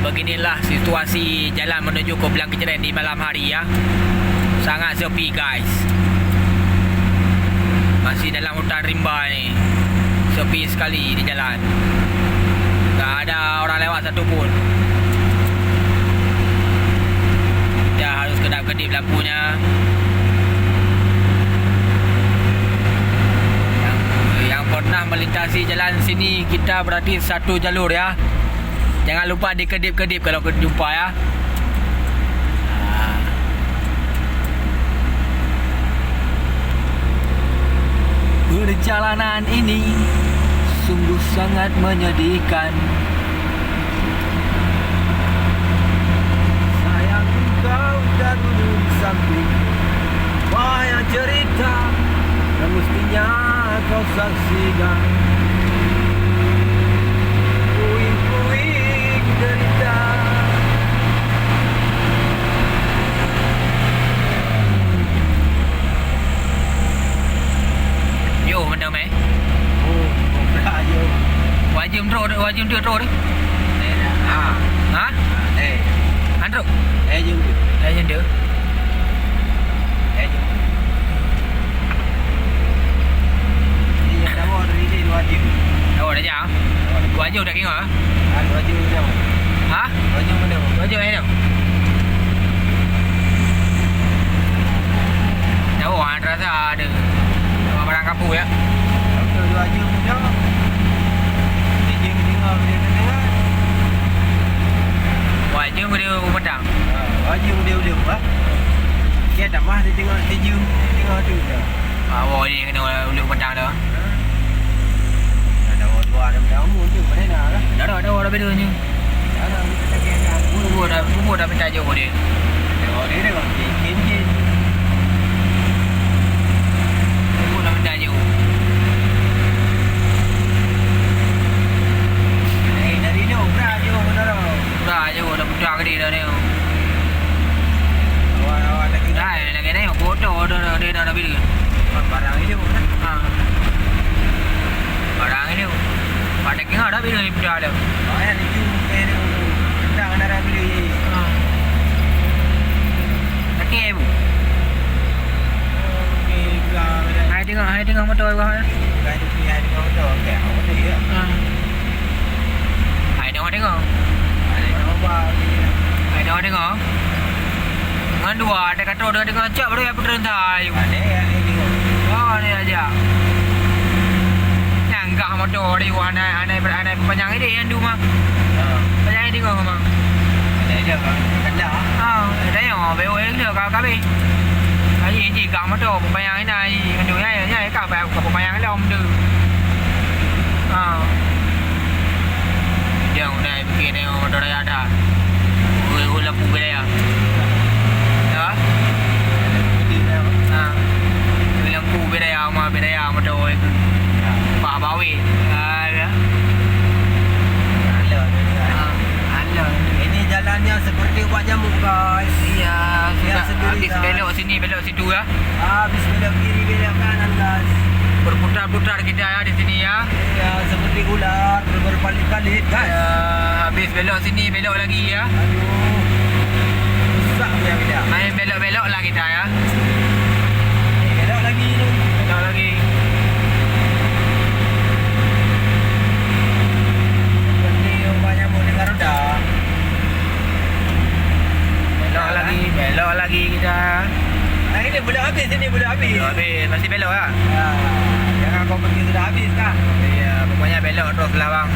Beginilah situasi jalan menuju ke Belang Kejeren di malam hari ya. Sangat sepi guys. Masih dalam hutan rimba ni. Sepi sekali di jalan. Tak ada orang lewat satu pun. Dah harus kedap-kedip lampunya. Yang pernah melintasi jalan sini, kita berarti satu jalur ya. Jangan lupa dikedip-kedip kalau jumpa ya. Perjalanan ini sungguh sangat menyedihkan. Sayang kau dan duduk samping, banyak cerita yang mestinya kau saksikan. Puing-puing derita. Yo, mana mai? Oh, berat je. Wajib dia terus ni. Ha? Andro. Jom. Legend dia. Jom. Ini yang dah bawa dari ni wajib. Oh, dah jauh. Wajib dah kira. Wajib dah. Ha? Wajib mana? Wajib ai dah. Jauh rasa ada. Barang kampung ya. Betul wajib dah. Dia tengok dia tengok. Wajib dia pedang. Wajib dia ah. Dia tak mah dia tengok tiju, tengok tu dah. Wah, dia kena uluk pedang dah. Ada dua ada umur tu mana nak lah. Dah bedanya. Ada kita tak kena. Bubur dah minta jauh dia. Tengok dia dah kin. Bubur dah minta jauh. Dari ni berat je benar. Dah jauh dah pedang dia dah ni. Awak lagi Dah lagi ni bodoh dia dah bila. barang ini bukan. Ha. Barang ni. Pada kira dah bila ni pedang dia. Oh ya ni tu dah nak beli. Ha. Okey ibu. Okey gula. Hai tengok motor ibu ha. Kan tu ni ada kau tahu ke? Awak dia. Ha. Hai tengok. Ada apa ni? Hai tengok. Dengan dua ada kata dia dengan cak baru yang berentah ayu. Ada yang ini. Oh ni aja. Nyanggah motor dia anai panjang ini yang dua mah. Panjang ini kau mah. Ada dia kan. Ada. Ada yang BOE dia kau kabe. Ai ji kau motor panjang ini ai kan dua ya kau bawa kau panjang lom tu. Dia udah bikin motor dia ada. Ulah pun dia. Ya. Lampu beda motor itu. Pak bawi. Ya. Alah. Ini jalannya seperti buat jamu guys. Iya, Dia sendiri. habis belok sini, belok situ ya. Habis belok kiri belok kanan guys. Berputar-putar kita ya di sini ya. Ya seperti ular berpalit-palit guys. Ya, habis belok sini, belok lagi ya. Aduh. Susah punya kita. Main belok-belok lah kita ya. Belok lagi tu. Belok lagi. Seperti orang jamu dengan roda. Belok lagi kita. Ini belum habis ini belum habis. Belok habis, masih belok ya. Ya, jangan kau pergi sudah habis kan. Iya, pokoknya belok terus lah bang.